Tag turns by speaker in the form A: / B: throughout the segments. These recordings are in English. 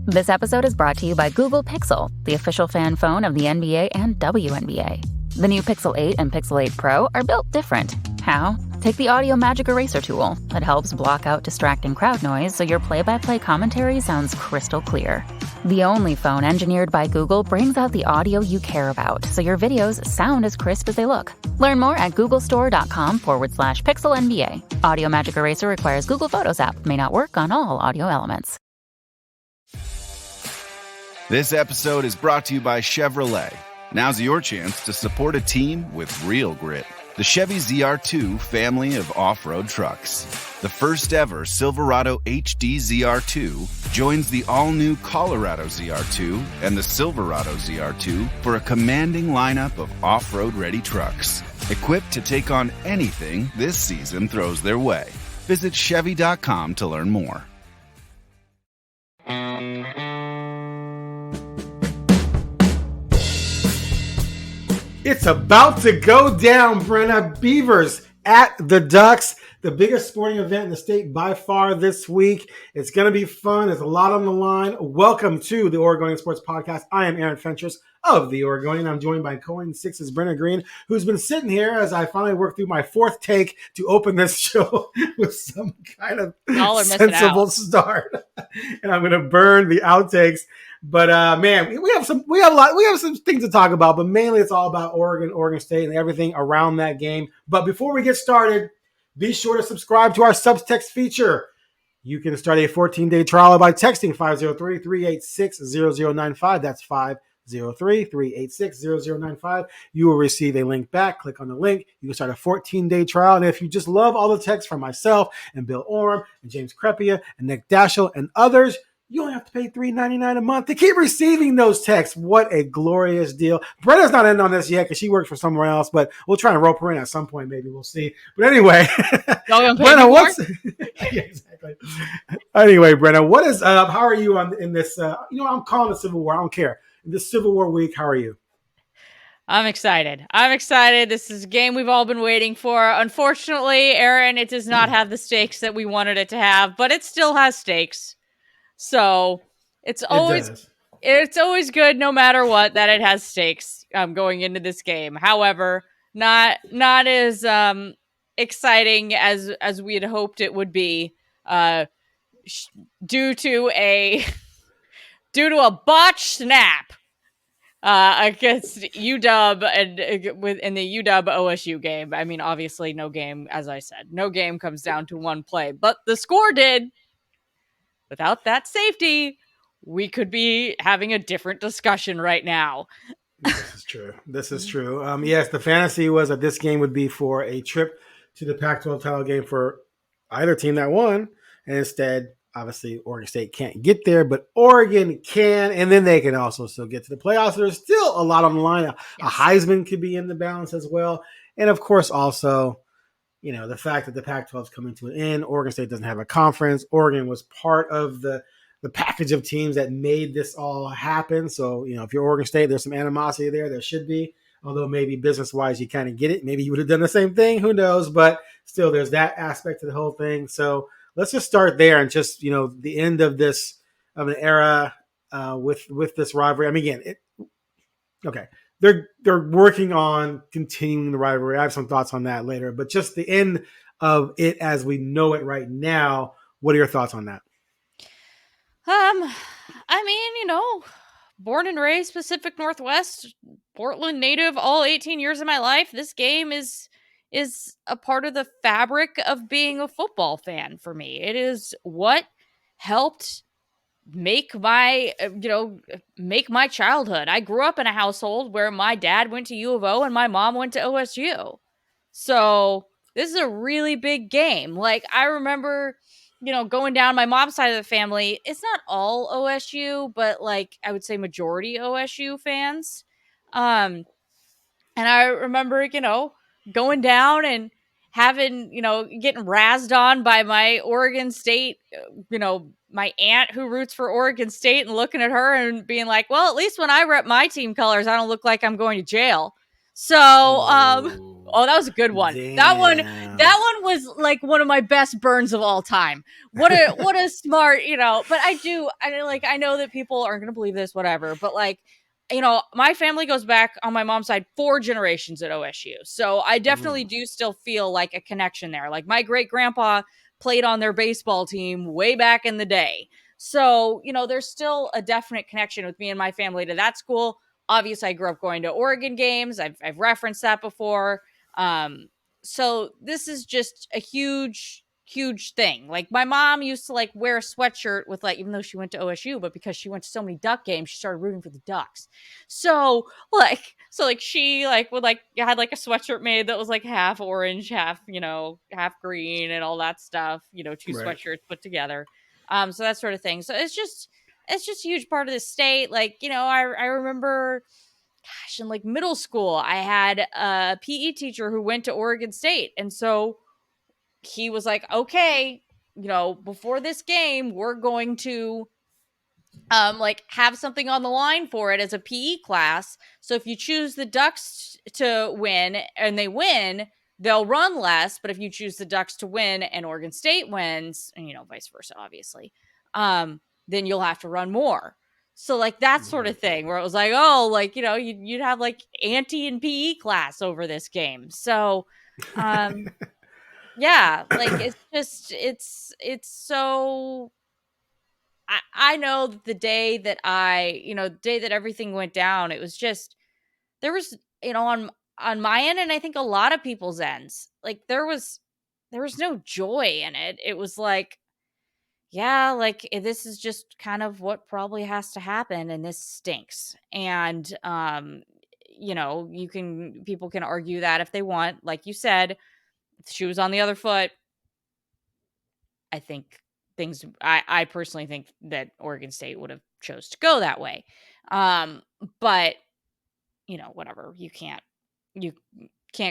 A: This episode is brought to you by Google Pixel, the official fan phone of the NBA and WNBA. The new Pixel 8 and Pixel 8 Pro are built different. How? Take the Audio Magic Eraser tool. It helps block out distracting crowd noise so your play-by-play commentary sounds crystal clear. The only phone engineered by Google brings out the audio you care about so your videos sound as crisp as they look. Learn more at googlestore.com/pixelnba. Audio Magic Eraser requires Google Photos app. May not work on all audio elements.
B: This episode is brought to you by Chevrolet. Now's your chance to support a team with real grit. The Chevy ZR2 family of off-road trucks. The first ever Silverado HD ZR2 joins the all-new Colorado ZR2 and the Silverado ZR2 for a commanding lineup of off-road ready trucks, equipped to take on anything this season throws their way. Visit Chevy.com to learn more.
C: It's about to go down, Brenna. Beavers at the Ducks, the biggest sporting event in the state by far this week. It's going to be fun. There's a lot on the line. Welcome to the Oregonian Sports Podcast. I am Aaron Fentress of the Oregonian. I'm joined by KOIN 6's Brenna Greene, who's been sitting here as I finally work through my fourth take to open this show with some kind of sensible start. And I'm going to burn the outtakes. But man, we have some things to talk about, but mainly it's all about Oregon State and everything around that game. But before we get started, be sure to subscribe to our Subtext feature. You can start a 14-day trial by texting 503-386-0095. That's 503-386-0095. You will receive a link back. Click on the link. You can start a 14-day trial. And if you just love all the texts from myself and Bill Orm and James Crepia and Nick Daschel and others, you only have to pay $3.99 a month to keep receiving those texts. What a glorious deal. Brenna's not in on this yet because she works for somewhere else, but we'll try and rope her in at some point. Maybe we'll see. But anyway, Brenna, what's yeah, exactly. Anyway, Brenna, what is up? How are you in this? I'm calling it Civil War. I don't care. In this Civil War week, how are you?
D: I'm excited. This is a game we've all been waiting for. Unfortunately, Aaron, it does not have the stakes that we wanted it to have, but it still has stakes. So it's always good, no matter what, that it has stakes going into this game. However, not as exciting as we had hoped it would be due to a botched snap against UW and in the UW OSU game. I mean, obviously, no game, as I said, no game comes down to one play, but the score did. Without that safety, we could be having a different discussion right now.
C: This is true. Yes, the fantasy was that this game would be for a trip to the Pac-12 title game for either team that won. And instead, obviously, Oregon State can't get there, but Oregon can. And then they can also still get to the playoffs. So there's still a lot on the line. A Heisman could be in the balance as well. And, of course, also, the fact that the Pac-12 is coming to an end, Oregon State doesn't have a conference. Oregon was part of the package of teams that made this all happen. So, if you're Oregon State, there's some animosity there. There should be, although maybe business-wise you kind of get it. Maybe you would have done the same thing. Who knows? But still, there's that aspect to the whole thing. So let's just start there and just, the end of an era with this rivalry. I mean, again, okay. They're working on continuing the rivalry. I have some thoughts on that later, but just the end of it as we know it right now. What are your thoughts on that?
D: I mean, born and raised Pacific Northwest, Portland native, all 18 years of my life. This game is a part of the fabric of being a football fan for me. It is what helped make my childhood. I grew up in a household where my dad went to U of O and my mom went to OSU. So this is a really big game. Like, I remember, going down my mom's side of the family, it's not all OSU, but like I would say majority OSU fans. And I remember, going down and having, getting razzed on by my Oregon State, my aunt who roots for Oregon State, and looking at her and being like, well, at least when I rep my team colors, I don't look like I'm going to jail. So, oh, that was a good one.
C: Damn.
D: That one was like one of my best burns of all time. What a smart, but I know that people aren't going to believe this, whatever, but like, my family goes back on my mom's side 4 generations at OSU. So I definitely do still feel like a connection there. Like my great grandpa played on their baseball team way back in the day. So, there's still a definite connection with me and my family to that school. Obviously, I grew up going to Oregon games. I've referenced that before. So this is just a huge, huge thing. Like my mom used to like wear a sweatshirt with like, even though she went to OSU, but because she went to so many Duck games, she started rooting for the Ducks. So she like would like had like a sweatshirt made that was like half orange, half green, and all that stuff. Two
C: Right.
D: sweatshirts put together. So that sort of thing. So it's just a huge part of the state. Like, I remember, gosh, in like middle school, I had a PE teacher who went to Oregon State. And so he was like, okay, before this game, we're going to like have something on the line for it as a PE class. So if you choose the Ducks to win and they win, they'll run less. But if you choose the Ducks to win and Oregon State wins, and vice versa, obviously, then you'll have to run more. So like that sort of thing where it was like, oh, like, you'd have like auntie and PE class over this game. So, yeah, like it's just, it's so, I know that the day that the day that everything went down, it was just, there was, on my end, and I think a lot of people's ends, like there was no joy in it. It was like, yeah, like this is just kind of what probably has to happen, and this stinks. And people can argue that if they want. Like you said, if the shoe was on the other foot, I think I personally think that Oregon State would have chose to go that way. But whatever, you can't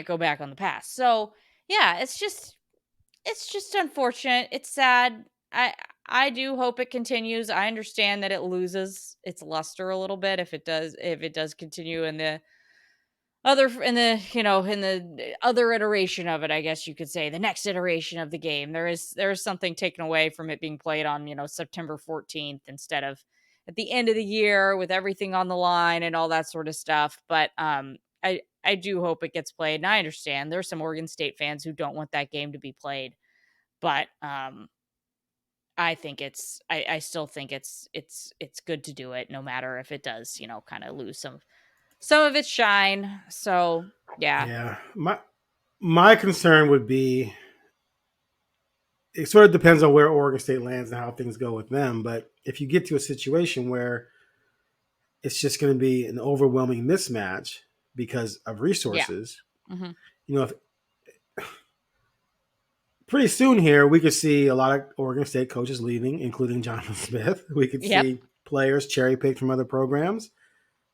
D: go back on the past. So yeah, it's just unfortunate. It's sad. I do hope it continues. I understand that it loses its luster a little bit if it does continue in the in the other iteration of it, I guess you could say, the next iteration of the game. There is something taken away from it being played on, September 14th instead of at the end of the year with everything on the line and all that sort of stuff. But I do hope it gets played. And I understand there's some Oregon State fans who don't want that game to be played. But I think I still think it's good to do it, no matter if it does, kind of lose some of its shine. So yeah.
C: My concern would be, it sort of depends on where Oregon State lands and how things go with them. But if you get to a situation where it's just going to be an overwhelming mismatch because of resources,
D: Mm-hmm.
C: if pretty soon here we could see a lot of Oregon State coaches leaving, including Jonathan Smith. We could see players cherry picked from other programs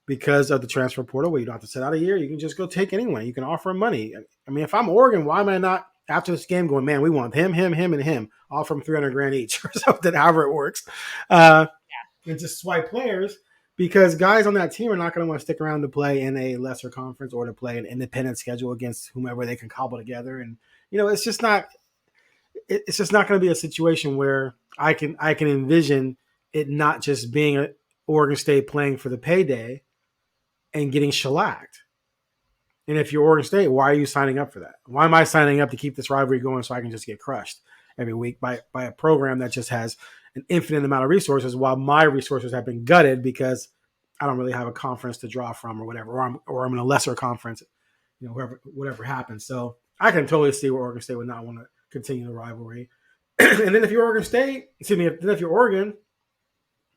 C: because of the transfer portal, where you don't have to sit out a year. You can just go take anyone. You can offer them money. I mean, if I'm Oregon, why am I not after this game going, man, we want him, and him, offer them $300,000 each or something, however it works, and just swipe players, because guys on that team are not going to want to stick around to play in a lesser conference or to play an independent schedule against whomever they can cobble together. And it's just not going to be a situation where I can envision it not just being a Oregon State playing for the payday and getting shellacked. And if you're Oregon State, why are you signing up for that? Why am I signing up to keep this rivalry going so I can just get crushed every week by a program that just has an infinite amount of resources, while my resources have been gutted because I don't really have a conference to draw from or whatever, or I'm in a lesser conference, whatever happens. So I can totally see where Oregon State would not want to continue the rivalry. And then if you're Oregon State, if you're Oregon,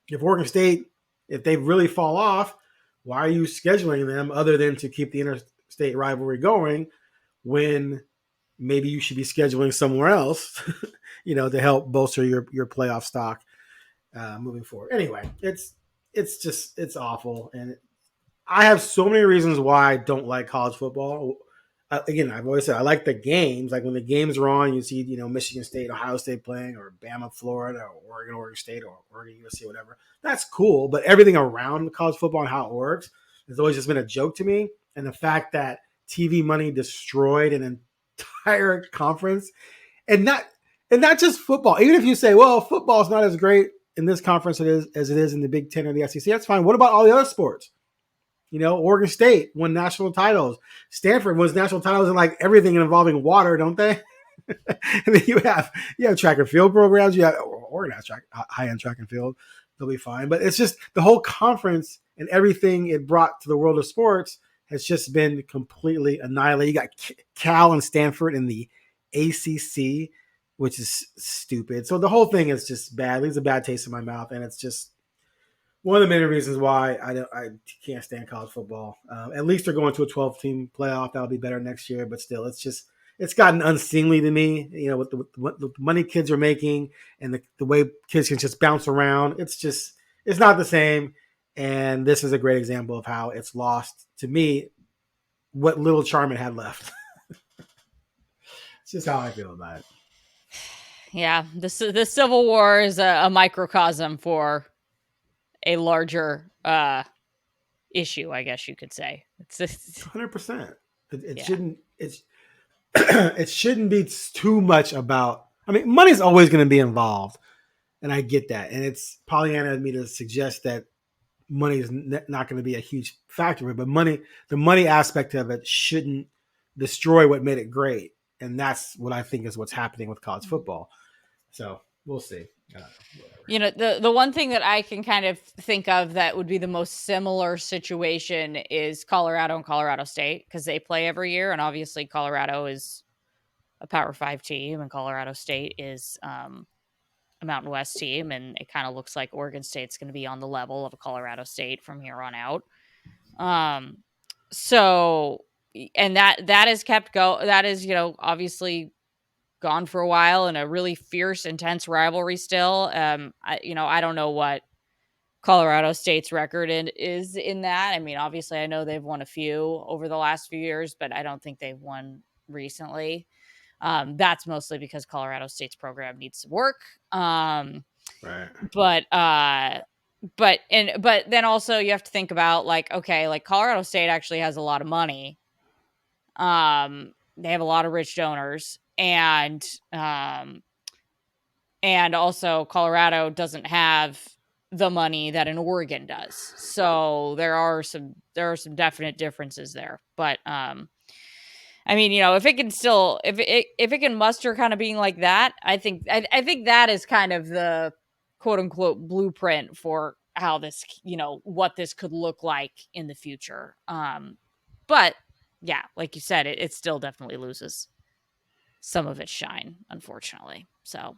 C: if Oregon State, if they really fall off, why are you scheduling them other than to keep the interstate rivalry going, when maybe you should be scheduling somewhere else, to help bolster your playoff stock moving forward? Anyway, it's awful. And I have so many reasons why I don't like college football. Again, I've always said I like the games. Like when the games are on, you see, Michigan State, Ohio State playing, or Bama, Florida, or Oregon State, or Oregon, USC, whatever. That's cool. But everything around college football and how it works has always just been a joke to me. And the fact that TV money destroyed an entire conference, and not just football. Even if you say, well, football is not as great in this conference as it is in the Big Ten or the SEC, that's fine. What about all the other sports? Oregon State won national titles. Stanford wins national titles in like everything involving water, don't they? And then you have track and field programs. You have Oregon has high-end track and field. They'll be fine. But it's just the whole conference and everything it brought to the world of sports has just been completely annihilated. You got Cal and Stanford in the ACC, which is stupid. So the whole thing is just bad. It leaves a bad taste in my mouth, and it's just one of the many reasons why I can't stand college football. At least they're going to a 12-team playoff. That'll be better next year. But still, it's gotten unseemly to me. With the money kids are making and the way kids can just bounce around. It's not the same. And this is a great example of how it's lost, to me, what little charm it had left. It's just how I feel about it.
D: Yeah, the Civil War is a microcosm for a larger issue, I guess you could say. It's
C: 100%. It shouldn't be too much about. I mean, money's always going to be involved, and I get that. And it's Pollyanna of me to suggest that money is not going to be a huge factor, but the money aspect of it shouldn't destroy what made it great. And that's what I think is what's happening with college football. So we'll see.
D: The one thing that I can kind of think of that would be the most similar situation is Colorado and Colorado State, because they play every year. And obviously Colorado is a Power 5 team and Colorado State is a Mountain West team. And it kind of looks like Oregon State's going to be on the level of a Colorado State from here on out. So, and that is kept that is, obviously gone for a while and a really fierce, intense rivalry still. I don't know what Colorado State's record is in that. I mean, obviously I know they've won a few over the last few years, but I don't think they've won recently. That's mostly because Colorado State's program needs to work.
C: Right.
D: But then also you have to think about like Colorado State actually has a lot of money. They have a lot of rich donors. And also Colorado doesn't have the money that an Oregon does. So there are some definite differences there. But I mean, if it can muster kind of being like that, I think that is kind of the quote unquote blueprint for how this, what this could look like in the future. But yeah, like you said, it still definitely loses some of its shine, unfortunately. So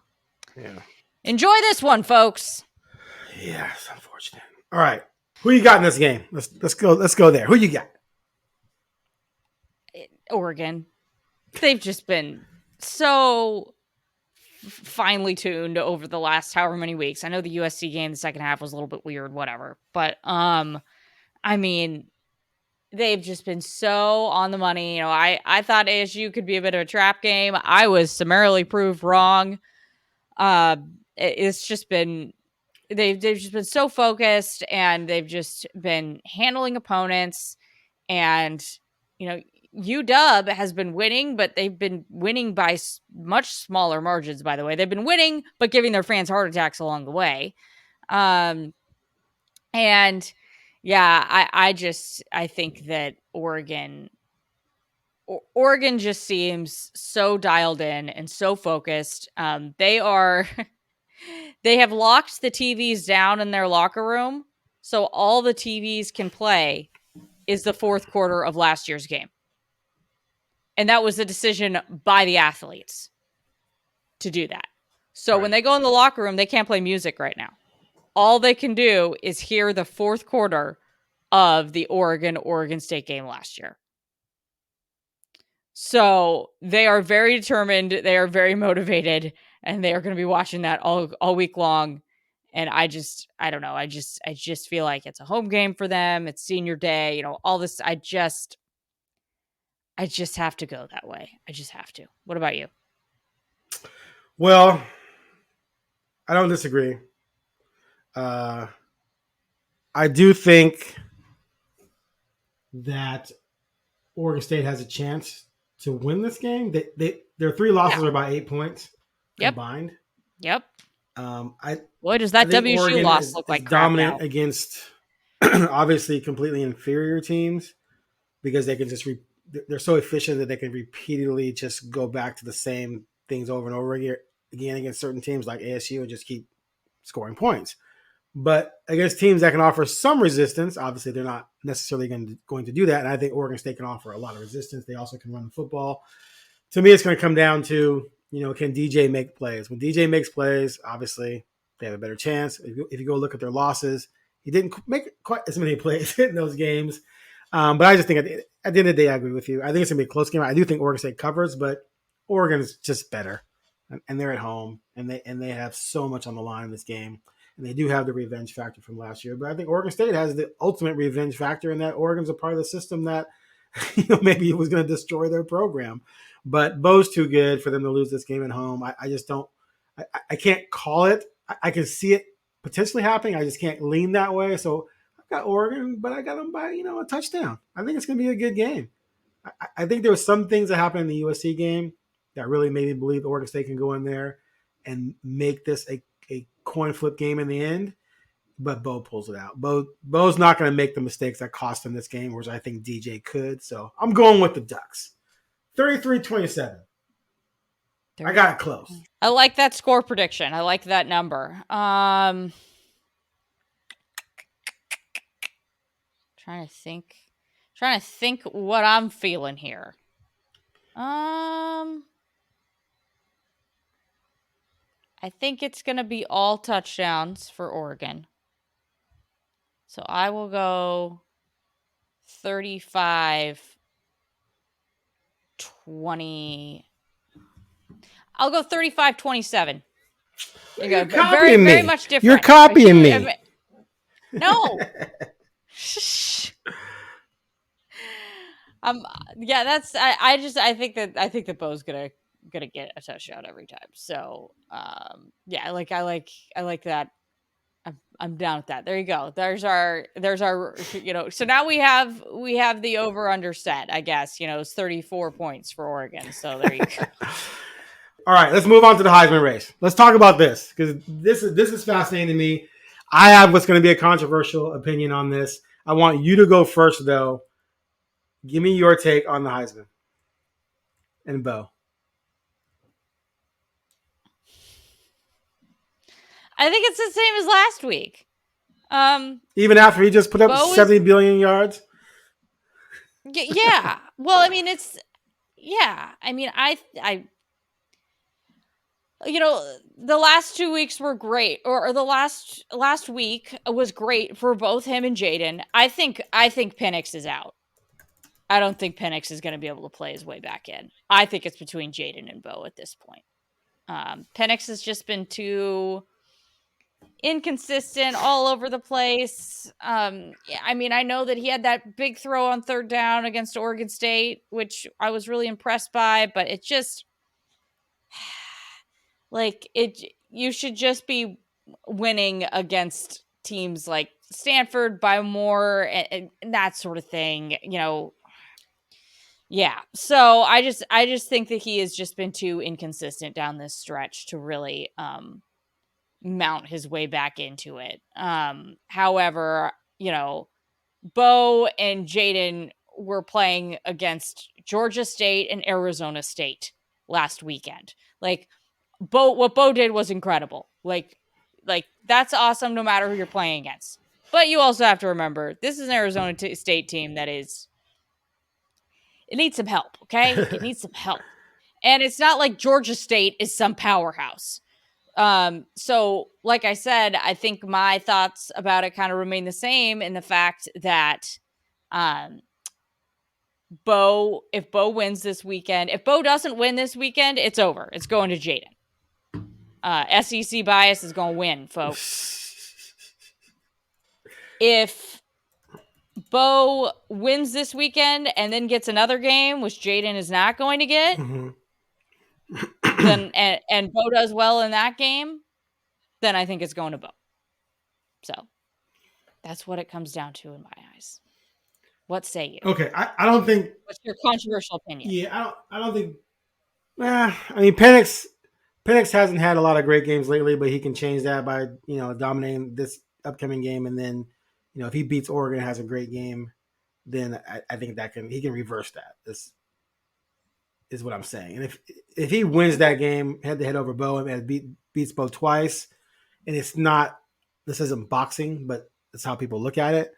C: yeah,
D: enjoy this one, folks.
C: Yeah, it's unfortunate. All right, who you got in this game? Let's go there. Who you got?
D: Oregon. They've just been so finely tuned over the last however many weeks. I know the USC game, the second half was a little bit weird, whatever. But I mean, they've just been so on the money. I thought ASU could be a bit of a trap game. I was summarily proved wrong. It's just been they've just been so focused, and they've just been handling opponents. And UW has been winning, but they've been winning by much smaller margins. By the way, they've been winning, but giving their fans heart attacks along the way. And yeah, I think that Oregon just seems so dialed in and so focused. They have locked the TVs down in their locker room, so all the TVs can play is the fourth quarter of last year's game. And that was a decision by the athletes to do that. So When they go in the locker room, they can't play music right now. All they can do is hear the fourth quarter of the Oregon State game last year. So they are very determined. They are very motivated, and they are going to be watching that all week long. And I don't know. I just feel like it's a home game for them. It's senior day, all this. I just have to go that way. I just have to. What about you?
C: Well, I don't disagree. I do think that Oregon State has a chance to win this game. Their 3 losses are by 8 points combined.
D: Yep.
C: Boy,
D: does that WSU
C: Oregon
D: loss look like crap
C: dominant
D: now?
C: against obviously completely inferior teams because they can just they're so efficient that they can repeatedly just go back to the same things over and over again against certain teams like ASU and just keep scoring points. But against teams that can offer some resistance, obviously they're not necessarily going to do that. And I think Oregon State can offer a lot of resistance. They also can run the football. To me, it's going to come down to, can DJ make plays? When DJ makes plays, obviously they have a better chance. If you go look at their losses, he didn't make quite as many plays in those games. But I just think at the end of the day, I agree with you. I think it's going to be a close game. I do think Oregon State covers, but Oregon's just better. And they're at home, and they have so much on the line in this game. And they do have the revenge factor from last year. But I think Oregon State has the ultimate revenge factor in that Oregon's a part of the system that maybe it was going to destroy their program. But Bo's too good for them to lose this game at home. I just don't – I can't call it. I can see it potentially happening. I just can't lean that way. So I've got Oregon, but I got them by, a touchdown. I think it's going to be a good game. I think there were some things that happened in the USC game that really made me believe Oregon State can go in there and make this a coin flip game in the end, but Bo pulls it out. Bo's not going to make the mistakes that cost him this game, whereas I think DJ could. So I'm going with the Ducks. 33-27. I got it close.
D: I like that score prediction. I like that number. Trying to think what I'm feeling here. I think it's going to be all touchdowns for Oregon. So I will go 35-20. I'll go 35-27.
C: You're
D: copying me. Very much different.
C: You're copying me.
D: No. Yeah, that's I think that Bo's gonna get a touchdown every time. So yeah, I like that. I'm down with that. There you go. There's our so now we have the over under set, I guess. It's 34 points for Oregon. So there you go.
C: All right, let's move on to the Heisman race. Let's talk about this because this is fascinating to me. I have what's going to be a controversial opinion on this. I want you to go first, though. Give me your take on the Heisman and Bo.
D: I think it's the same as last week.
C: Even after he just put up 70 billion yards?
D: Yeah. Well, I mean, the last 2 weeks were great, or the last week was great for both him and Jaden. I think Penix is out. I don't think Penix is going to be able to play his way back in. I think it's between Jaden and Bo at this point. Penix has just been too inconsistent, all over the place. I know that he had that big throw on third down against Oregon State, which I was really impressed by, but it just you should just be winning against teams like Stanford by more and that sort of thing, Yeah. So I just think that he has just been too inconsistent down this stretch to really mount his way back into it. However, Bo and Jaden were playing against Georgia State and Arizona State last weekend. What Bo did was incredible. That's awesome no matter who you're playing against. But you also have to remember, this is an Arizona State team that it needs some help, okay? It needs some help. And it's not like Georgia State is some powerhouse. So like I said, I think my thoughts about it kind of remain the same in the fact that if Bo wins this weekend, if Bo doesn't win this weekend, it's over. It's going to Jaden. SEC bias is going to win, folks. If Bo wins this weekend and then gets another game, which Jaden is not going to get, then and Bo does well in that game, then I think it's going to Bo. So that's what it comes down to in my eyes. What say you?
C: Okay, I don't think.
D: What's your controversial opinion?
C: Yeah, I don't think. I mean, Penix hasn't had a lot of great games lately, but he can change that by dominating this upcoming game, and then if he beats Oregon and has a great game, then I think he can reverse that. This is what I'm saying. And if he wins that game head to head over Bo and beats Bo twice, and this isn't boxing, but that's how people look at it,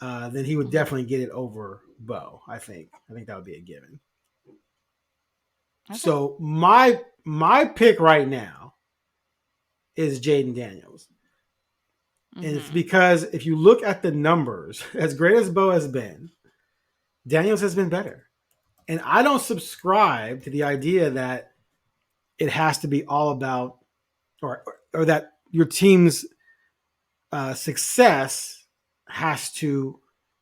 C: then he would definitely get it over Bo. I think that would be a given. Okay. So my pick right now is Jaden Daniels. Mm-hmm. And it's because if you look at the numbers, as great as Bo has been, Daniels has been better. And I don't subscribe to the idea that it has to be all about or that your team's success has to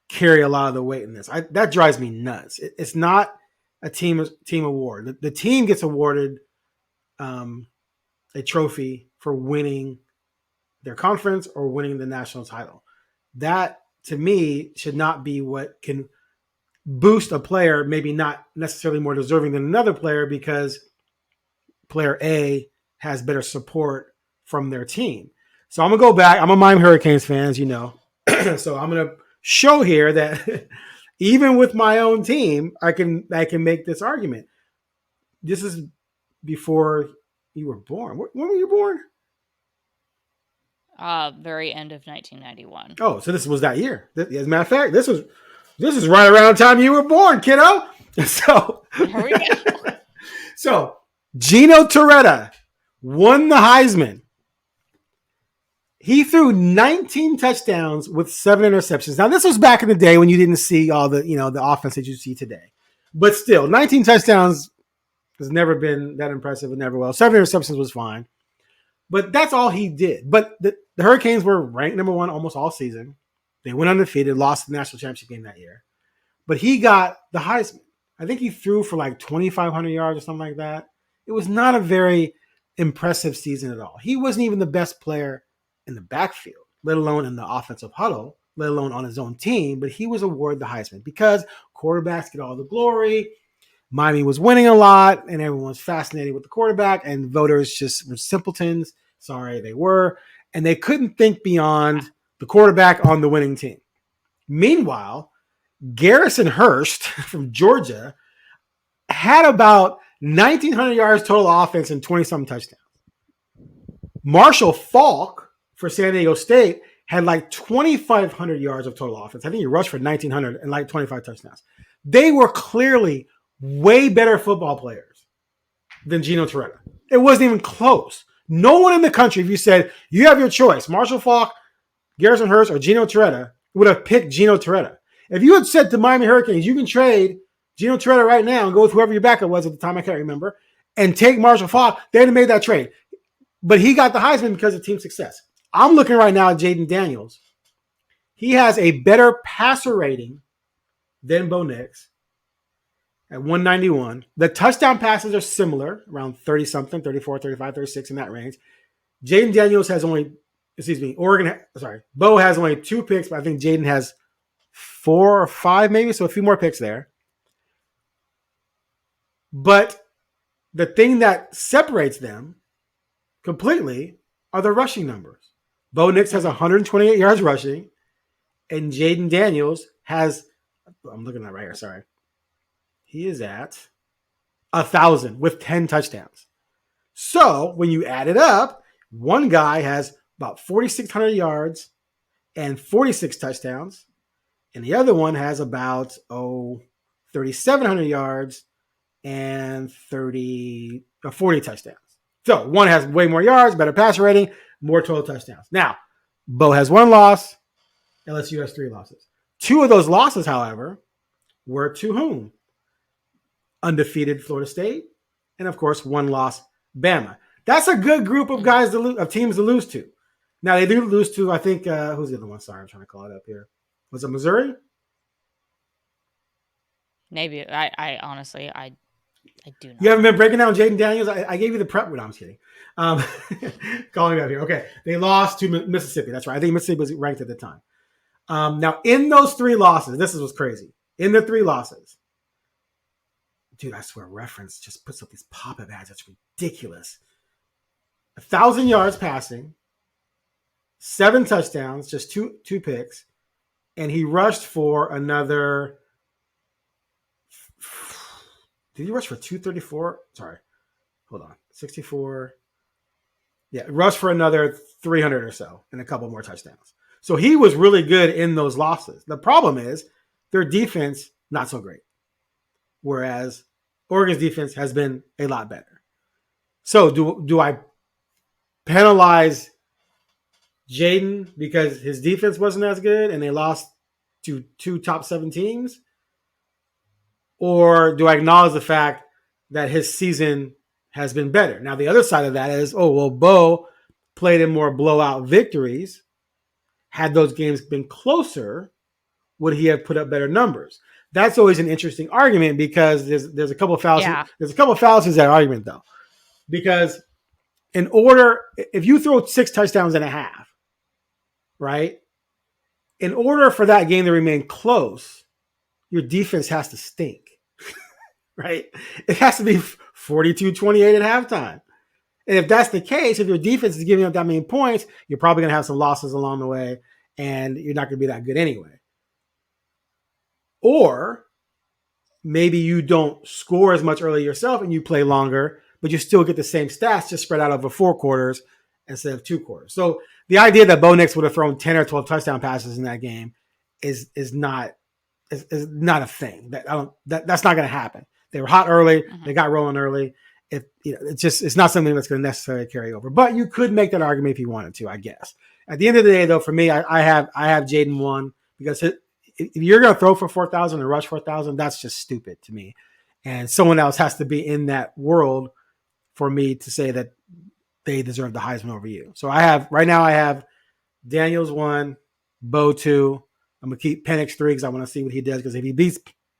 C: carry a lot of the weight in this. That drives me nuts. It's not a team award. The team gets awarded a trophy for winning their conference or winning the national title. That, to me, should not be what can boost a player, maybe not necessarily more deserving than another player because player A has better support from their team. So I'm going to go back. I'm a Miami Hurricanes fan, as you know. So I'm going to show here that even with my own team, I can make this argument. This is before you were born. When were you born?
D: Very end of 1991.
C: Oh, so this was that year. As a matter of fact, this is right around the time you were born, kiddo. So
D: here we go.
C: So Gino Torretta won the Heisman. He threw 19 touchdowns with 7 interceptions. Now, this was back in the day when you didn't see all the the offense that you see today. But still, 19 touchdowns has never been that impressive and never will. 7 interceptions was fine. But that's all he did. But the Hurricanes were ranked number 1 almost all season. They went undefeated, lost the national championship game that year. But he got the Heisman. I think he threw for like 2,500 yards or something like that. It was not a very impressive season at all. He wasn't even the best player in the backfield, let alone in the offensive huddle, let alone on his own team. But he was awarded the Heisman because quarterbacks get all the glory. Miami was winning a lot, and everyone was fascinated with the quarterback, and voters just were simpletons. Sorry, they were. And they couldn't think beyond the quarterback on the winning team. Meanwhile, Garrison Hurst from Georgia had about 1,900 yards total offense and 20-something touchdowns. Marshall Faulk for San Diego State had like 2,500 yards of total offense. I think he rushed for 1,900 and like 25 touchdowns. They were clearly way better football players than Gino Torretta. It wasn't even close. No one in the country, if you said, you have your choice, Marshall Faulk, Garrison Hurst, or Gino Torretta, would have picked Gino Torretta. If you had said to Miami Hurricanes, you can trade Gino Torretta right now and go with whoever your backup was at the time, I can't remember, and take Marshall Faulk, they'd have made that trade. But he got the Heisman because of team success. I'm looking right now at Jaden Daniels. He has a better passer rating than Bo Nix at 191. The touchdown passes are similar, around 30-something, 34, 35, 36 in that range. Jaden Daniels has Bo has only 2 picks, but I think Jaden has 4 or 5 maybe, so a few more picks there. But the thing that separates them completely are the rushing numbers. Bo Nix has 128 yards rushing, and Jaden Daniels has, I'm looking at right here, sorry. He is at 1,000 with 10 touchdowns. So when you add it up, one guy has about 4,600 yards and 46 touchdowns, and the other one has about 3,700 yards and 40 touchdowns. So one has way more yards, better passer rating, more total touchdowns. Now, Bo has 1 loss. LSU has 3 losses. 2 of those losses, however, were to whom? Undefeated Florida State, and of course, 1 loss, Bama. That's a good group of guys of teams to lose to. Now they do lose to, I think, who's the other one? Sorry, I'm trying to call it up here. Was it Missouri?
D: Maybe. I honestly, I do not.
C: You haven't been breaking down Jaden Daniels? I gave you the prep. No, I'm just kidding. Calling me up here. Okay. They lost to Mississippi. That's right. I think Mississippi was ranked at the time. Now, in those 3 losses, this is what's crazy. In the 3 losses, dude, I swear, reference just puts up these pop-up ads. That's ridiculous. 1,000 yards passing, 7 touchdowns, just two picks, and he rushed for another. Did he rush for 234? Sorry, hold on, 64. Yeah, rushed for another 300 or so, and a couple more touchdowns. So he was really good in those losses. The problem is their defense not so great, whereas Oregon's defense has been a lot better. So do I penalize Jaden because his defense wasn't as good and they lost to 2 top 7 teams? Or do I acknowledge the fact that his season has been better? Now, the other side of that is, Bo played in more blowout victories. Had those games been closer, would he have put up better numbers? That's always an interesting argument because there's a couple of fallacies. Yeah. There's a couple of fallacies in that argument, though. Because if you throw 6 touchdowns and a half, right? In order for that game to remain close, your defense has to stink, right? It has to be 42-28 at halftime. And if that's the case, if your defense is giving up that many points, you're probably going to have some losses along the way, and you're not going to be that good anyway. Or maybe you don't score as much early yourself and you play longer, but you still get the same stats just spread out over 4 quarters instead of 2 quarters. So the idea that Bo Nix would have thrown 10 or 12 touchdown passes in that game is not a thing. That's not going to happen. They were hot early. Mm-hmm. They got rolling early. It's not something that's going to necessarily carry over. But you could make that argument if you wanted to, I guess. At the end of the day, though, for me, I have Jaden 1 because if you're going to throw for 4,000 and rush 4,000, that's just stupid to me. And someone else has to be in that world for me to say that they deserve the Heisman over you. So I have Daniels 1, Bo 2. I'm going to keep Penix 3 because I want to see what he does, because if he beats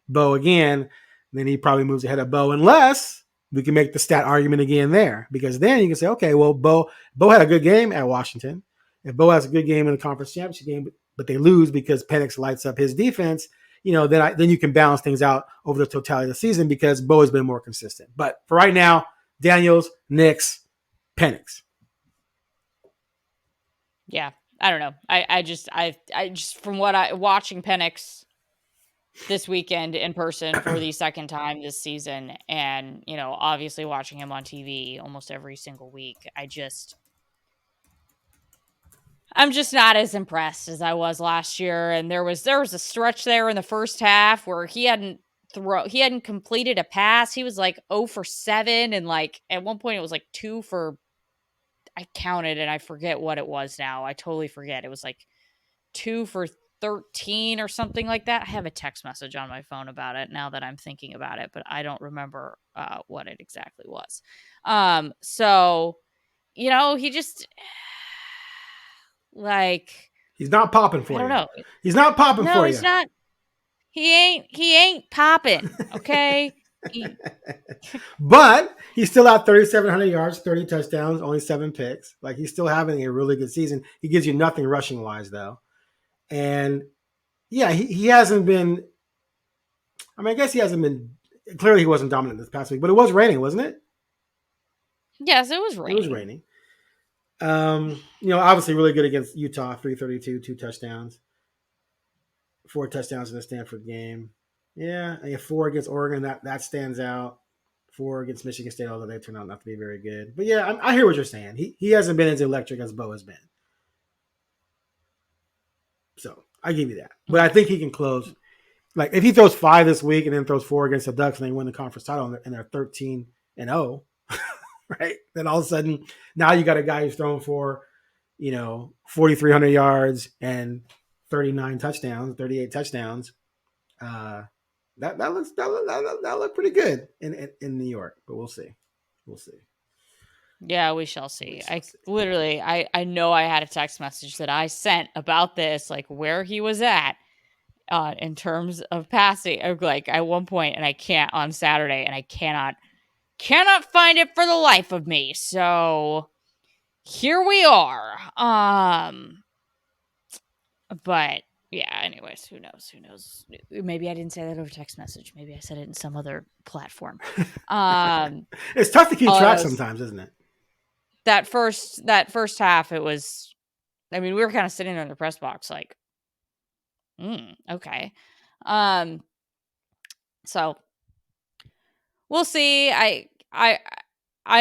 C: Bo again, then he probably moves ahead of Bo, unless we can make the stat argument again there, because then you can say, okay, well, Bo had a good game at Washington. If Bo has a good game in the conference championship game, but they lose because Penix lights up his defense, then you can balance things out over the totality of the season because Bo has been more consistent. But for right now, Daniels, Nix, Penix.
D: Yeah, I don't know. I just from watching Penix this weekend in person for the second time this season, and obviously watching him on TV almost every single week, I'm just not as impressed as I was last year. And there was a stretch there in the first half where he hadn't completed a pass. He was like 0 for 7, and like at one point it was like 2 for, I counted and I forget what it was now. I totally forget. It was like 2 for 13 or something like that. I have a text message on my phone about it now that I'm thinking about it, but I don't remember what it exactly was. So, he just
C: he's not popping for you.
D: I don't know.
C: He's not popping for you. No,
D: he's not. He ain't popping. Okay.
C: But he's still out 3,700 yards, 30 touchdowns, only 7 picks. Like, he's still having a really good season. He gives you nothing rushing wise, though. And yeah, he hasn't been. I mean, I guess he hasn't been. Clearly, he wasn't dominant this past week, but it was raining, wasn't it?
D: Yes, it was raining.
C: It was raining. Obviously really good against Utah, 332, 2 touchdowns, 4 touchdowns in the Stanford game. Yeah, and 4 against Oregon, that stands out. 4 against Michigan State, although they turned out not to be very good. But yeah, I hear what you're saying. He hasn't been as electric as Bo has been. So I give you that. But I think he can close. Like, if he throws 5 this week and then throws 4 against the Ducks and they win the conference title and they're 13-0, right? Then all of a sudden, now you got a guy who's thrown for, 4,300 yards and 38 touchdowns. That look pretty good in New York, but we'll see.
D: Yeah, we shall see. I know I had a text message that I sent about this, like where he was at in terms of passing, like at one point, and I can't on Saturday, and I cannot find it for the life of me. So here we are. But Yeah, anyways, who knows? Maybe I didn't say that over text message. Maybe I said it in some other platform.
C: It's tough to keep
D: all I
C: track
D: know is
C: sometimes, isn't it?
D: that first half, it was, I mean, we were kind of sitting there in the press box like, okay. So we'll see. I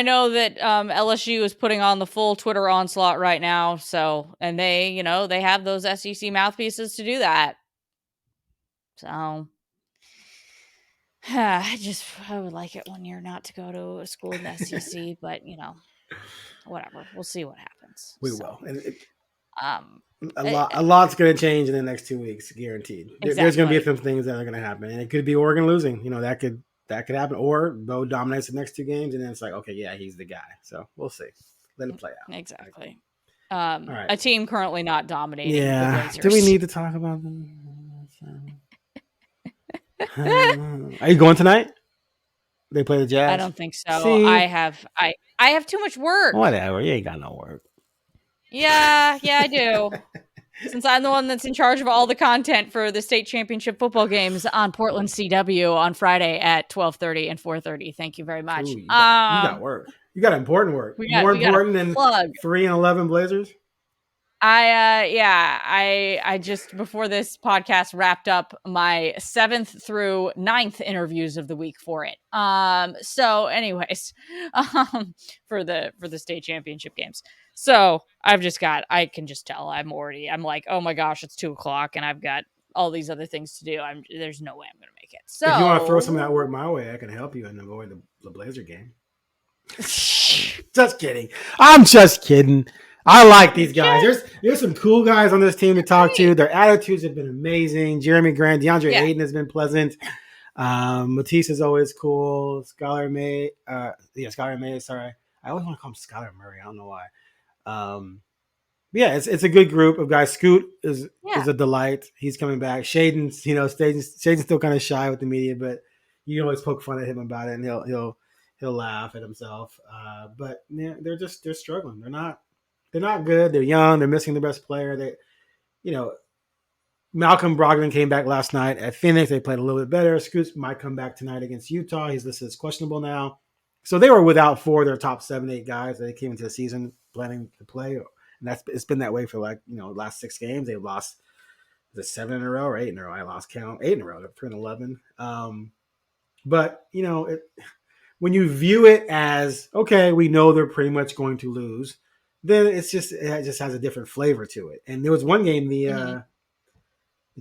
D: know that LSU is putting on the full Twitter onslaught right now. So, and they, they have those SEC mouthpieces to do that. So I would like it one year not to go to a school in the SEC, but whatever. We'll see what happens.
C: We will. And
D: a
C: a lot's going to change in the next 2 weeks, guaranteed.
D: Exactly.
C: There's going to be some things that are going to happen, and it could be Oregon losing. That could happen, or Bo dominates the next 2 games, and then it's like, okay, yeah, he's the guy. So we'll see. Let it play out.
D: Exactly.
C: All right.
D: A team currently not dominating.
C: Yeah.
D: The Blazers.
C: Do we need to talk about them? Are you going tonight? They play the Jazz?
D: I don't think so.
C: See?
D: I have too much work.
C: Whatever. You ain't got no work.
D: Yeah, I do. Since I'm the one that's in charge of all the content for the state championship football games on Portland CW on Friday at 12:30 and 4:30. Thank you very much.
C: Ooh, you got work. You got important work. More important than 3-11 Blazers.
D: I just, before this podcast wrapped up, my 7th through 9th interviews of the week for it. So anyways, for the state championship games. So I can just tell I'm like, oh my gosh, it's 2:00 and I've got all these other things to do. There's no way I'm going to make it. So
C: if you want to throw some of that work my way, I can help you and avoid the Blazer game. Just kidding. I'm just kidding. I like these guys. There's some cool guys on this team to talk to. Their attitudes have been amazing. Jeremy Grant, DeAndre Ayton has been pleasant. Matisse is always cool. Skylar May. Sorry. I always want to call him Skylar Murray. I don't know why. It's a good group of guys. Scoot is a delight. He's coming back. Shaden's still kind of shy with the media, but you always poke fun at him about it, and he'll laugh at himself. But yeah, they're struggling. They're not good. They're young. They're missing the best player. Malcolm Brogdon came back last night at Phoenix. They played a little bit better. Scoot might come back tonight against Utah. He's listed as questionable now. So they were without 4 of their top 7-8 guys that they came into the season planning to play. And it's been that way for last 6 games. They've lost 7 in a row or 8 in a row. I lost count. 8 in a row. They're 3-11. But when you view it as, okay, we know they're pretty much going to lose, then it just has a different flavor to it. And there was one game, the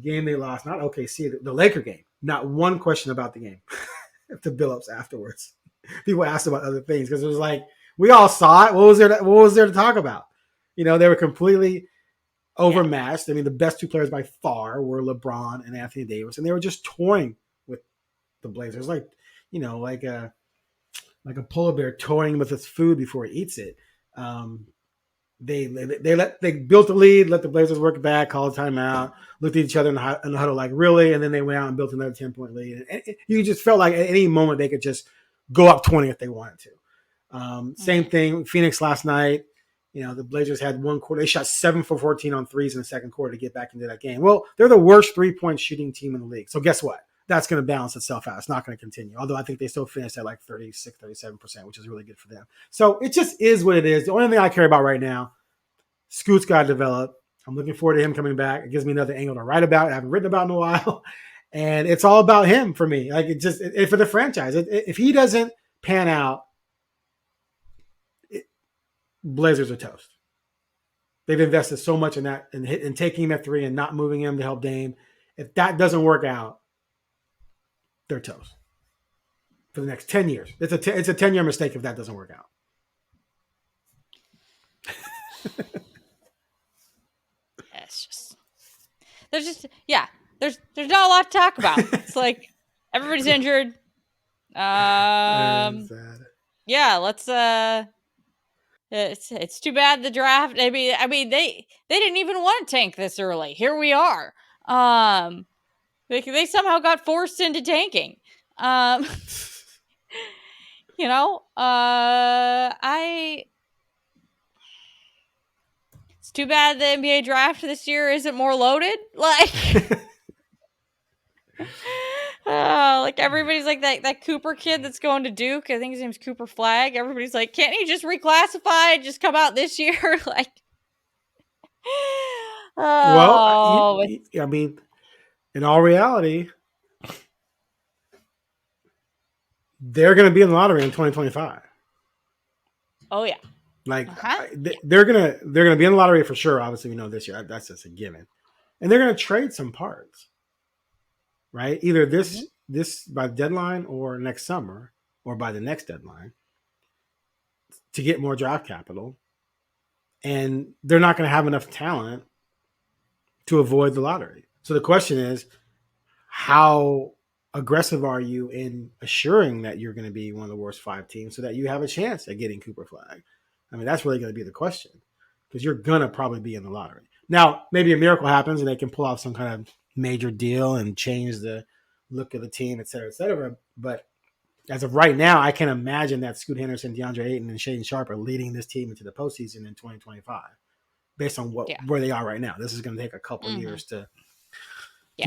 C: game they lost, not OKC, the Laker game. Not one question about the game to Billups afterwards. People asked about other things because it was like, we all saw it. What was there to talk about? They were completely overmatched. I mean, the best 2 players by far were LeBron and Anthony Davis, and they were just toying with the Blazers, like a polar bear toying with its food before it eats it. They built the lead, let the Blazers work it back, called a timeout, looked at each other in the huddle like, really? And then they went out and built another 10-point lead. And you just felt like at any moment they could just go up 20 if they wanted to. Same thing, Phoenix last night. The Blazers had one quarter. They shot 7 for 14 on threes in the second quarter to get back into that game. Well, they're the worst 3-point shooting team in the league. So guess what? That's going to balance itself out. It's not going to continue. Although I think they still finished at like 36, 37%, which is really good for them. So it just is what it is. The only thing I care about right now, Scoot's got to develop. I'm looking forward to him coming back. It gives me another angle to write about. I haven't written about in a while. And it's all about him for me. Like for the franchise. If he doesn't pan out, Blazers are toast. They've invested so much in that and taking him at 3 and not moving him to help Dame. If that doesn't work out, they're toast for the next 10 years. It's a 10-year mistake if that doesn't work out.
D: There's not a lot to talk about. It's like everybody's injured. Let's it's too bad the draft. I mean they didn't even want to tank this early. Here we are. They somehow got forced into tanking. It's too bad the NBA draft this year isn't more loaded. Like, like everybody's like that Cooper kid that's going to Duke. I think his name's Cooper Flag. Everybody's like, can't he just reclassify and just come out this year? Like,
C: Well, I mean, in all reality, they're going to be in the lottery in 2025.
D: Oh yeah,
C: like they're gonna be in the lottery for sure. Obviously, we know this year that's just a given, and they're going to trade some parts, right? Either this by the deadline or next summer or by the next deadline to get more draft capital, and they're not going to have enough talent to avoid the lottery. So the question is, how aggressive are you in assuring that you're going to be one of the worst 5 teams so that you have a chance at getting Cooper Flag? I mean, that's really going to be the question, because you're going to probably be in the lottery. Now, maybe a miracle happens and they can pull off some kind of major deal and change the look of the team, et cetera, et cetera. But as of right now, I can't imagine that Scoot Henderson, DeAndre Ayton, and Shaedon Sharpe are leading this team into the postseason in 2025 based on where they are right now. This is going to take a couple years to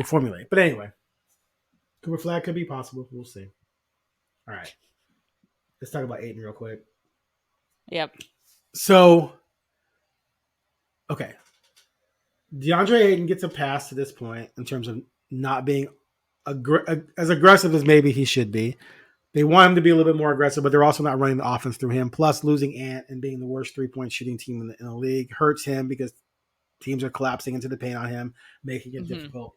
C: formulate. But anyway, Cooper Flag could be possible. We'll see. All right. Let's talk about Ayton real quick.
D: Yep.
C: So, okay. DeAndre Ayton gets a pass to this point in terms of not being as aggressive as maybe he should be. They want him to be a little bit more aggressive, but they're also not running the offense through him. Plus, losing Ant and being the worst 3-point shooting team in the league hurts him because teams are collapsing into the paint on him, making it difficult.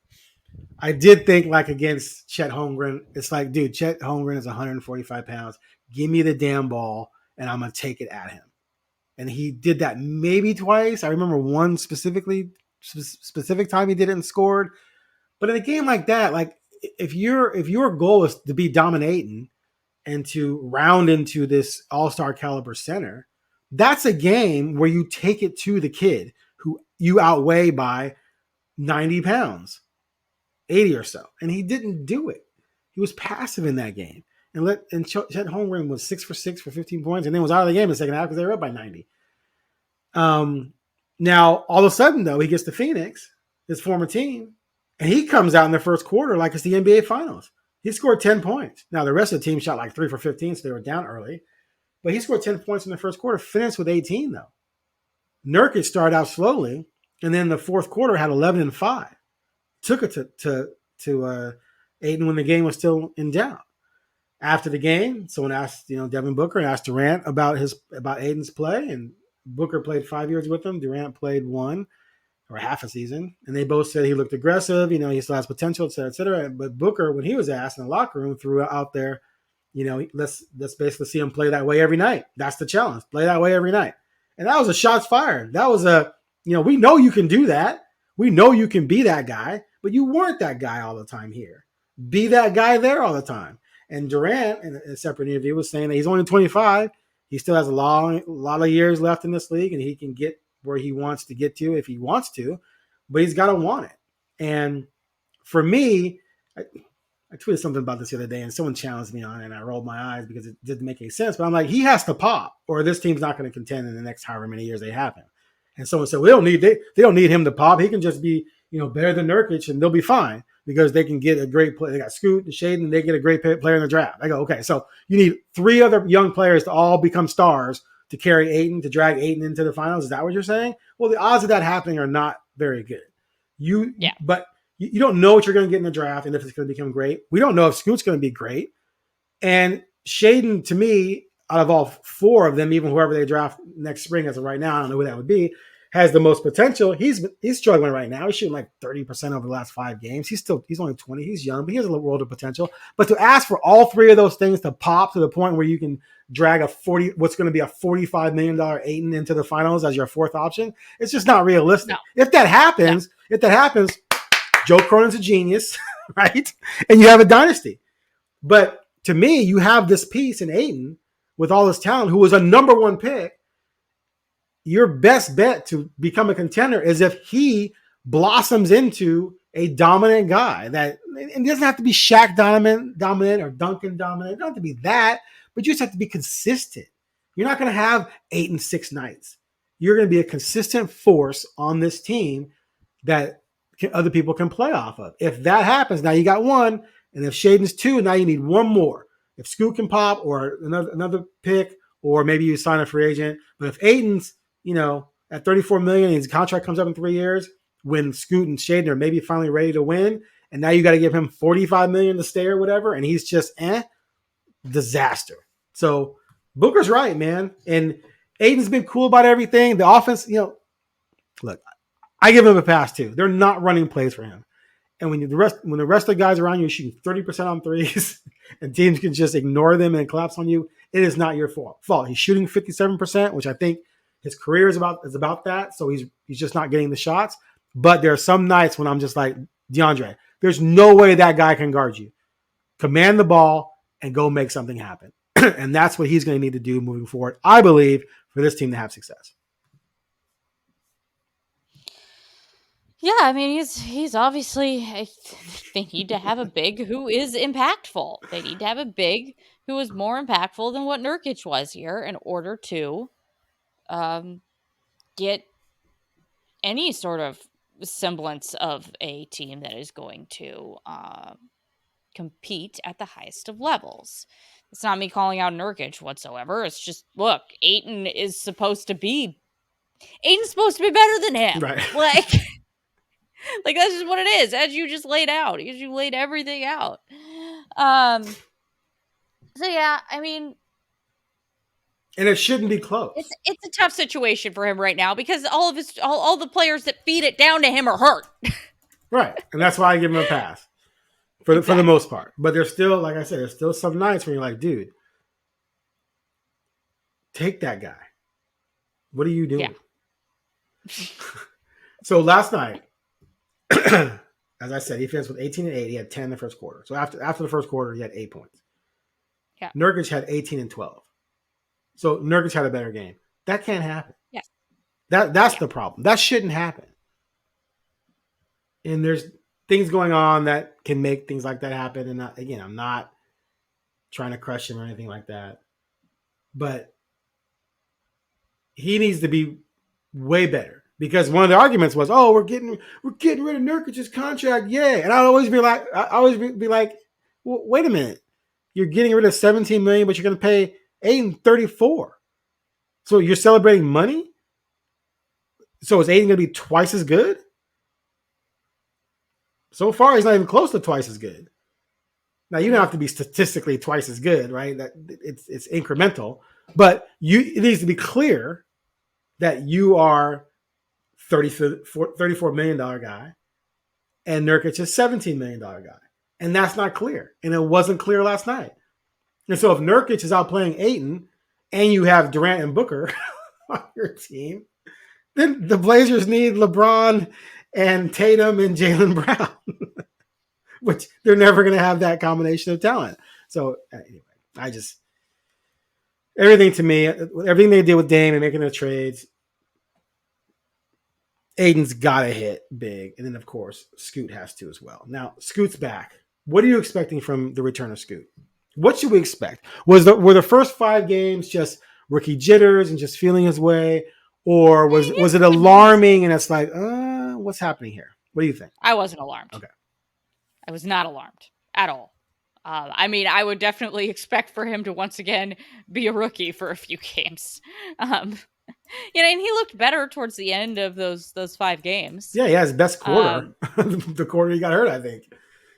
C: I did think, like, against Chet Holmgren, it's like, dude, Chet Holmgren is 145 pounds. Give me the damn ball, and I'm going to take it at him. And he did that maybe twice. I remember one specific time he did it and scored. But in a game like that, like, if your goal is to be dominating and to round into this all-star caliber center, that's a game where you take it to the kid who you outweigh by 90 pounds, 80 or so. And he didn't do it. He was passive in that game. And Chet Holmgren was 6 for 6 for 15 points and then was out of the game in the second half because they were up by 90. Now, all of a sudden, though, he gets to Phoenix, his former team, and he comes out in the first quarter like it's the NBA Finals. He scored 10 points. Now, the rest of the team shot like 3 for 15, so they were down early. But he scored 10 points in the first quarter, finished with 18, though. Nurkic started out slowly, and then the fourth quarter had 11 and 5. Took it to Ayton when the game was still in doubt. After the game, someone asked, Devin Booker and asked Durant about Ayton's play, and Booker played 5 years with him. Durant played 1 or half a season, and they both said he looked aggressive. He still has potential, et cetera, et cetera. But Booker, when he was asked in the locker room, threw out there, let's basically see him play that way every night. That's the challenge. Play that way every night. And that was a shots fired. That was we know you can do that. We know you can be that guy, but you weren't that guy all the time here. Be that guy there all the time. And Durant, in a separate interview, was saying that he's only 25. He still has a lot of years left in this league, and he can get where he wants to get to if he wants to, but he's got to want it. And for me, I tweeted something about this the other day, and someone challenged me on it, and I rolled my eyes because it didn't make any sense. But I'm like, he has to pop, or this team's not going to contend in the next however many years they have him. And someone said, well, they don't need him to pop. He can just be better than Nurkic, and they'll be fine because they can get a great player. They got Scoot and Shaedon, and they get a great player in the draft. I go, okay, so you need 3 other young players to all become stars to carry Ayton, to drag Ayton into the finals. Is that what you're saying? Well, the odds of that happening are not very good. But you don't know what you're going to get in the draft and if it's going to become great. We don't know if Scoot's going to be great. And Shaedon, to me, out of all 4 of them, even whoever they draft next spring as of right now, I don't know who that would be, has the most potential. He's struggling right now. He's shooting like 30% over the last 5 games. He's only 20. He's young, but he has a world of potential. But to ask for all 3 of those things to pop to the point where you can drag what's going to be a $45 million Ayton into the finals as your 4th option, it's just not realistic. No. If that happens, Joe Cronin's a genius, right? And you have a dynasty. But to me, you have this piece in Ayton with all this talent, who was a number 1 pick. Your best bet to become a contender is if he blossoms into a dominant guy. That, and it doesn't have to be Shaq dominant or Duncan dominant. It doesn't have to be that, but you just have to be consistent. You're not going to have 8 and 6 nights. you're going to be a consistent force on this team that other people can play off of. If that happens, now you got one, and if Shaden's two, now you need one more. If Scoot can pop, or another pick, or maybe you sign a free agent. But if Aiden's, at $34 million, and his contract comes up in 3 years, when Scoot and Shaden are maybe finally ready to win, and now you got to give him $45 million to stay or whatever, and he's just disaster. So Booker's right, man. And Aiden's been cool about everything. The offense, look, I give him a pass too. They're not running plays for him. And when the rest of the guys around you are shooting 30% on threes and teams can just ignore them and collapse on you, it is not your fault. He's shooting 57%, which I think his career is about that. So he's just not getting the shots. But there are some nights when I'm just like, DeAndre, there's no way that guy can guard you. Command the ball and go make something happen. And that's what he's going to need to do moving forward, I believe, for this team to have success.
D: Yeah, I mean, he's obviously, they need to have a big who is impactful. They need to have a big who is more impactful than what Nurkic was here in order to get any sort of semblance of a team that is going to compete at the highest of levels. It's not me calling out Nurkic whatsoever. It's just, look, Aiden's supposed to be better than him.
C: Right.
D: Like that's just what it is, as you just laid out. As you laid everything out. So yeah, I mean,
C: and it shouldn't be close.
D: It's a tough situation for him right now because all the players that feed it down to him are hurt.
C: Right, and that's why I give him a pass for the most part. But there's still, like I said, there's still some nights where you're like, dude, take that guy. What are you doing? Yeah. So last night, as I said, he finished with 18 and 8. He had 10 in the first quarter. So after the first quarter, he had 8 points.
D: Yeah.
C: Nurkic had 18 and 12. So Nurkic had a better game. That can't happen.
D: Yes.
C: That's the problem. That shouldn't happen. And there's things going on that can make things like that happen. And again, I'm not trying to crush him or anything like that. But he needs to be way better. Because one of the arguments was, "Oh, we're getting rid of Nurkic's contract, yeah." And I'd always be like, well, "Wait a minute, you're getting rid of $17 million, but you're going to pay Aiden $34. So you're celebrating money. So is Aiden going to be twice as good? So far, he's not even close to twice as good. Now you don't have to be statistically twice as good, right? That it's incremental, but it needs to be clear that you are $34 million guy, and Nurkic is $17 million guy. And that's not clear. And it wasn't clear last night. And so if Nurkic is outplaying Ayton and you have Durant and Booker on your team, then the Blazers need LeBron and Tatum and Jaylen Brown, which they're never going to have that combination of talent. So anyway, everything to me, everything they did with Dame and making the trades, Aiden's got to hit big. And then, of course, Scoot has to as well. Now, Scoot's back. What are you expecting from the return of Scoot? What should we expect? Were the first 5 games just rookie jitters and just feeling his way? Or was it alarming and it's like, what's happening here? What do you think?
D: I wasn't alarmed.
C: Okay.
D: I was not alarmed at all. I mean, I would definitely expect for him to once again be a rookie for a few games. And he looked better towards the end of those 5 games.
C: Yeah, he had his best quarter. The quarter he got hurt, I think.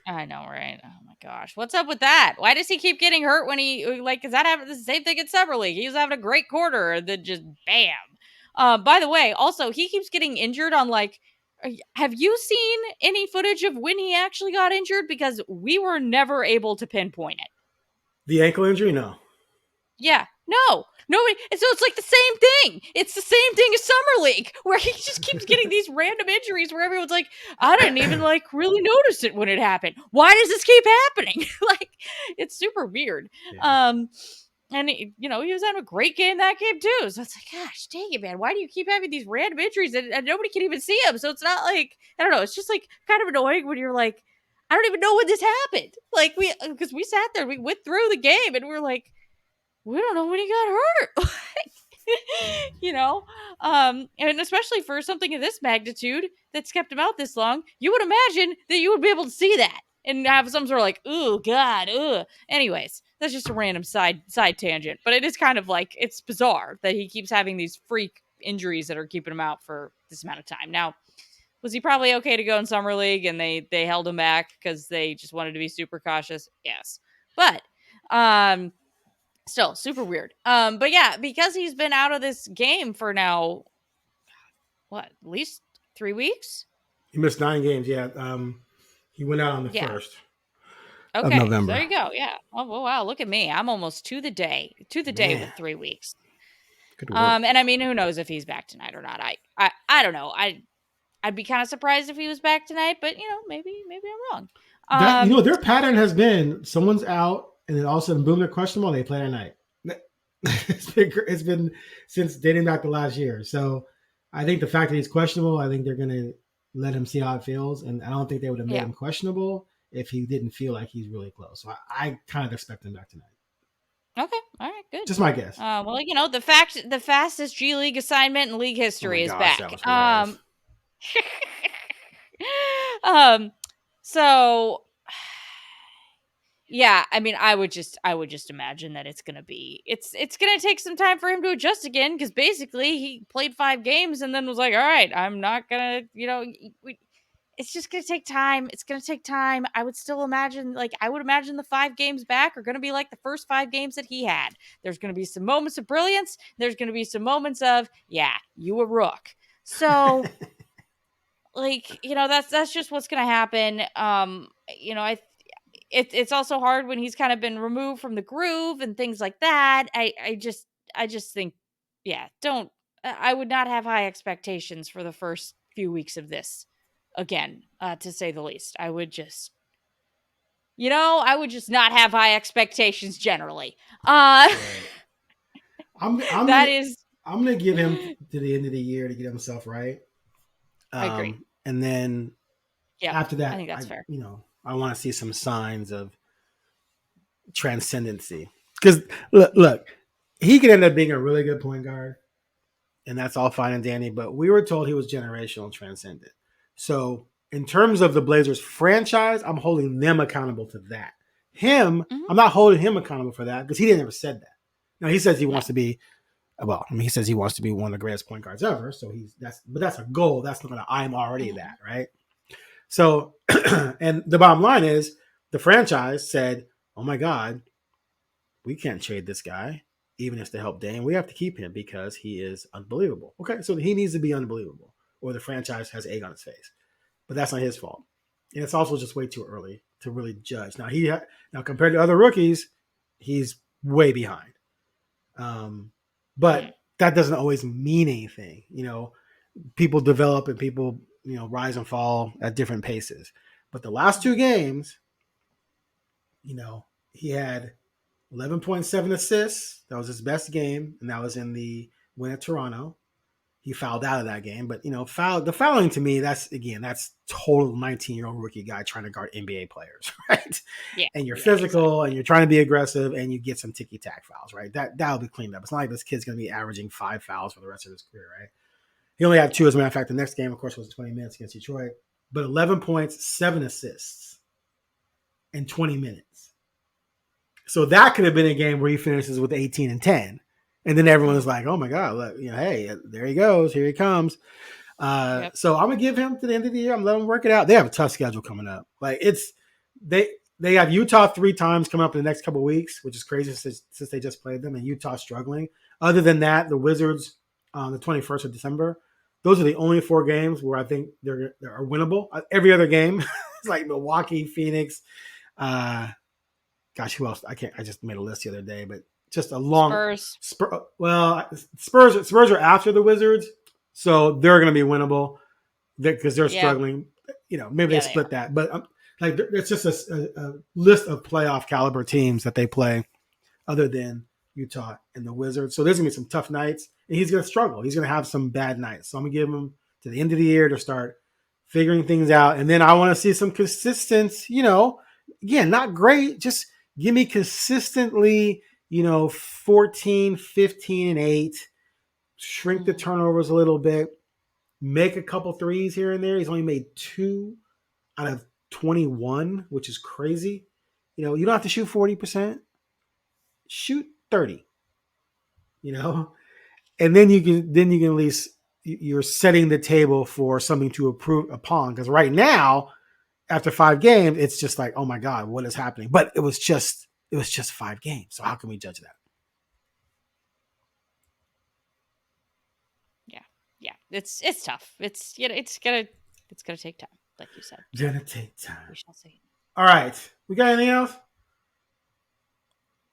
D: I know, right? Oh my gosh, what's up with that? Why does he keep getting hurt when is that happening? The same thing at Summer League. He was having a great quarter, and then just bam. By the way, also he keeps getting injured on have you seen any footage of when he actually got injured? Because we were never able to pinpoint it.
C: The ankle injury? No.
D: Yeah, no. Nobody. And so it's like the same thing. It's the same thing as Summer League, where he just keeps getting these random injuries where everyone's like, I didn't even really notice it when it happened. Why does this keep happening? It's super weird. Yeah. And he was having a great game that game too. So it's like, gosh, dang it, man. Why do you keep having these random injuries and nobody can even see him? So it's not I don't know. It's just kind of annoying when you're like, I don't even know when this happened. We sat there, we went through the game and we're like, we don't know when he got hurt. you know, and especially for something of this magnitude that's kept him out this long, you would imagine that you would be able to see that and have some sort of like, oh God, ugh. Anyways, that's just a random side tangent, but it is kind of like, it's bizarre that he keeps having these freak injuries that are keeping him out for this amount of time. Now, was he probably okay to go in summer league and they held him back because they just wanted to be super cautious? Yes, but still super weird. But yeah, because he's been out of this game for now, what, at least 3 weeks?
C: He missed 9 games. Yeah. He went out on the 1st of
D: Okay,
C: November.
D: so there you go. Yeah. Oh wow, look at me. I'm almost to the day with 3 weeks.
C: Good work.
D: And I mean, who knows if he's back tonight or not? I don't know. I'd be kind of surprised if he was back tonight, but maybe I'm wrong.
C: Their pattern has been someone's out and then all of a sudden, boom, they're questionable. They play tonight. It's been since dating back to last year. So I think the fact that he's questionable, I think they're going to let him see how it feels. And I don't think they would have made him questionable if he didn't feel like he's really close. So I kind of expect him back tonight.
D: Okay. All right. Good.
C: Just my guess.
D: Well, the fastest G League assignment in league history is back. So yeah, I mean, I would just imagine that it's gonna take some time for him to adjust again, because basically he played 5 games and then was like, all right, I'm not gonna, it's just gonna take time. It's gonna take time. I would imagine the 5 games back are gonna be like the first 5 games that he had. There's gonna be some moments of brilliance. There's gonna be some moments of, yeah, you a rook. So that's just what's gonna happen. It's also hard when he's kind of been removed from the groove and things like that. I just think, I would not have high expectations for the first few weeks of this again, to say the least. I would just not have high expectations generally.
C: I'm gonna give him to the end of the year to get himself right.
D: I agree.
C: And then after that,
D: I think that's fair.
C: I want to see some signs of transcendency. Because look, he could end up being a really good point guard, and that's all fine and dandy. But we were told he was generational and transcendent. So in terms of the Blazers franchise, I'm holding them accountable to that. I'm not holding him accountable for that because he didn't ever said that. Now he says he wants to be. Well, he says he wants to be one of the greatest point guards ever. So that's a goal. That's not I'm already that, right? So, and the bottom line is the franchise said, oh my God, we can't trade this guy, even if it's to help Dame. We have to keep him because he is unbelievable. Okay, so he needs to be unbelievable or the franchise has egg on its face. But that's not his fault. And it's also just way too early to really judge. Now, now compared to other rookies, he's way behind. But that doesn't always mean anything. People develop and people rise and fall at different paces. But the last 2 games, he had 11.7 assists. That was his best game, and that was in the win at Toronto. He fouled out of that game, but the fouling to me, that's total 19-year-old rookie guy trying to guard NBA players, right? Yeah, and you're physical and you're trying to be aggressive and you get some ticky-tack fouls, right? That'll be cleaned up. It's not like this kid's going to be averaging 5 fouls for the rest of his career, right? He only had 2, as a matter of fact. The next game, of course, was 20 minutes against Detroit, but 11 points, 7 assists in 20 minutes. So that could have been a game where he finishes with 18 and 10. And then everyone's like, oh my God, look, hey, there he goes. Here he comes. So I'm going to give him to the end of the year. I'm letting him work it out. They have a tough schedule coming up. Like they have Utah 3 times coming up in the next couple of weeks, which is crazy since they just played them, and Utah struggling. Other than that, the Wizards on the 21st of December. Those are the only 4 games where I think they are winnable. Every other game is like Milwaukee, Phoenix. Gosh, who else? I just made a list the other day, but just a long
D: Spurs.
C: Spurs are after the Wizards, so they're going to be winnable because they're struggling. Maybe they split that, but it's just a list of playoff caliber teams that they play, other than Utah and the Wizards. So there's going to be some tough nights, and he's going to struggle. He's going to have some bad nights. So I'm going to give him to the end of the year to start figuring things out, and then I want to see some consistency. Again, not great, just give me consistently. 14, 15, and 8, shrink the turnovers a little bit, make a couple threes here and there. He's only made 2 out of 21, which is crazy. You know, you don't have to shoot 40%. Shoot 30. You know, and then you can at least, you're setting the table for something to improve upon. Because right now, after 5 games, it's just like, oh my God, what is happening? But it was just 5 games. So how can we judge that?
D: Yeah, it's tough. It's gonna take time, like you said.
C: Gonna take time.
D: We shall see.
C: All right, we got anything else?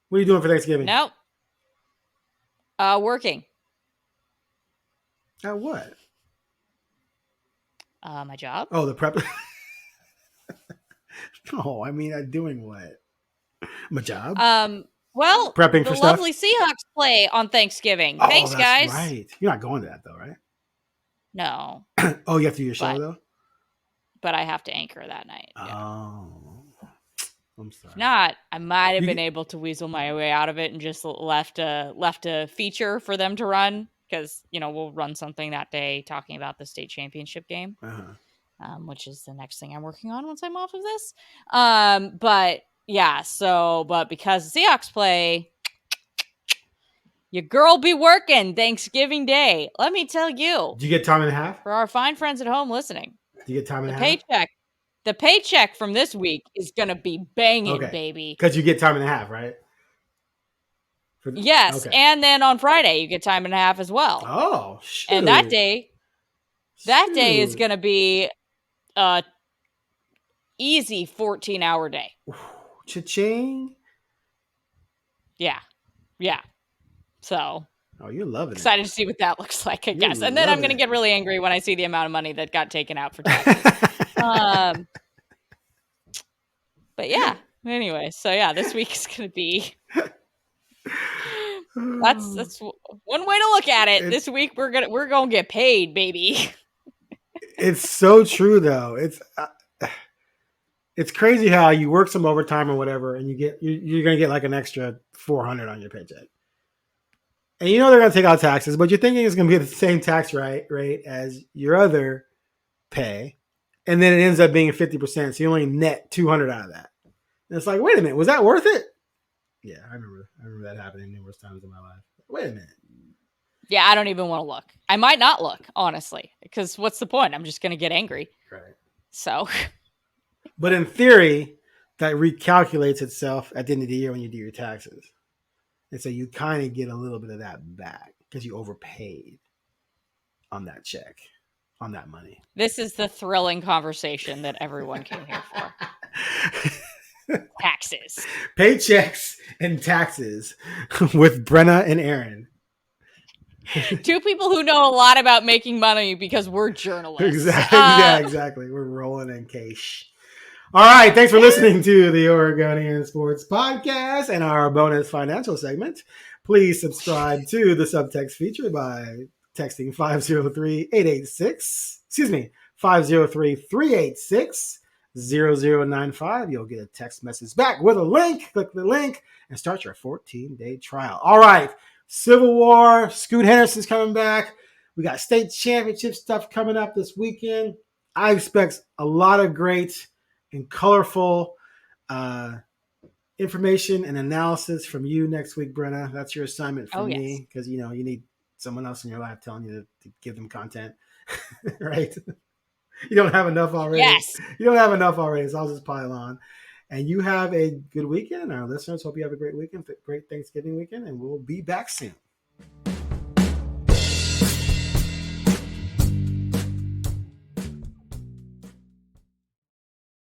C: What are you doing for Thanksgiving?
D: Nope. Working.
C: At what?
D: My job.
C: Oh, the prep. No, I mean, doing what? My job.
D: Well,
C: prepping for
D: the
C: stuff.
D: lovely Seahawks play on Thanksgiving.
C: Oh,
D: Thanks,
C: that's
D: guys.
C: right. You're not going to that though, right?
D: No.
C: Oh, you have to do your show though.
D: But I have to anchor that night.
C: Oh,
D: Yeah.
C: I'm sorry.
D: If not, I might have been able to weasel my way out of it and just left a feature for them to run, because we'll run something that day talking about the state championship game, which is the next thing I'm working on once I'm off of this. But yeah, but because the Seahawks play, your girl be working Thanksgiving Day. Let me tell you.
C: Do you get time and a half?
D: For our fine friends at home listening.
C: Do you get time and a half?
D: The paycheck from this week is going to be banging, baby.
C: Because you get time and a half, right?
D: Yes. Okay. And then on Friday, you get time and a half as well.
C: Oh, shoot.
D: And that day is going to be easy 14-hour day.
C: Cha-ching.
D: Yeah. So.
C: Oh, you're loving it.
D: Excited to see what that looks like, I guess. And then I'm going to get really angry when I see the amount of money that got taken out for taxes. But yeah. Anyway, so yeah, this week is going to be. That's one way to look at it. This week we're gonna get paid, baby.
C: It's so true, though. It's crazy how you work some overtime or whatever, and you're gonna get like an extra $400 on your paycheck. And they're going to take out taxes, but you're thinking it's going to be the same tax rate as your other pay. And then it ends up being 50%. So you only net $200 out of that. And it's like, wait a minute, was that worth it? Yeah, I remember that happening numerous times in my life. Wait a minute.
D: Yeah, I don't even want to look. I might not look, honestly, because what's the point? I'm just going to get angry.
C: Right.
D: So.
C: But in theory, that recalculates itself at the end of the year when you do your taxes. And so you kind of get a little bit of that back because you overpaid on that check, on that money.
D: This is the thrilling conversation that everyone came here for. Taxes.
C: Paychecks and taxes with Brenna and Aaron.
D: 2 people who know a lot about making money because we're journalists.
C: Exactly. Yeah, exactly. We're rolling in cash. All right, thanks for listening to the Oregonian Sports Podcast and our bonus financial segment. Please subscribe to the subtext feature by texting 503-386-0095. You'll get a text message back with a link. Click the link and start your 14-day trial. All right, Civil War, Scoot Henderson's coming back. We got state championship stuff coming up this weekend. I expect a lot of great and colorful information and analysis from you next week, Brenna. That's your assignment for me, because you need someone else in your life telling you to give them content, right? You don't have enough already.
D: Yes.
C: You don't have enough already, so I'll just pile on. And you have a good weekend. Our listeners hope you have a great weekend, great Thanksgiving weekend, and we'll be back soon.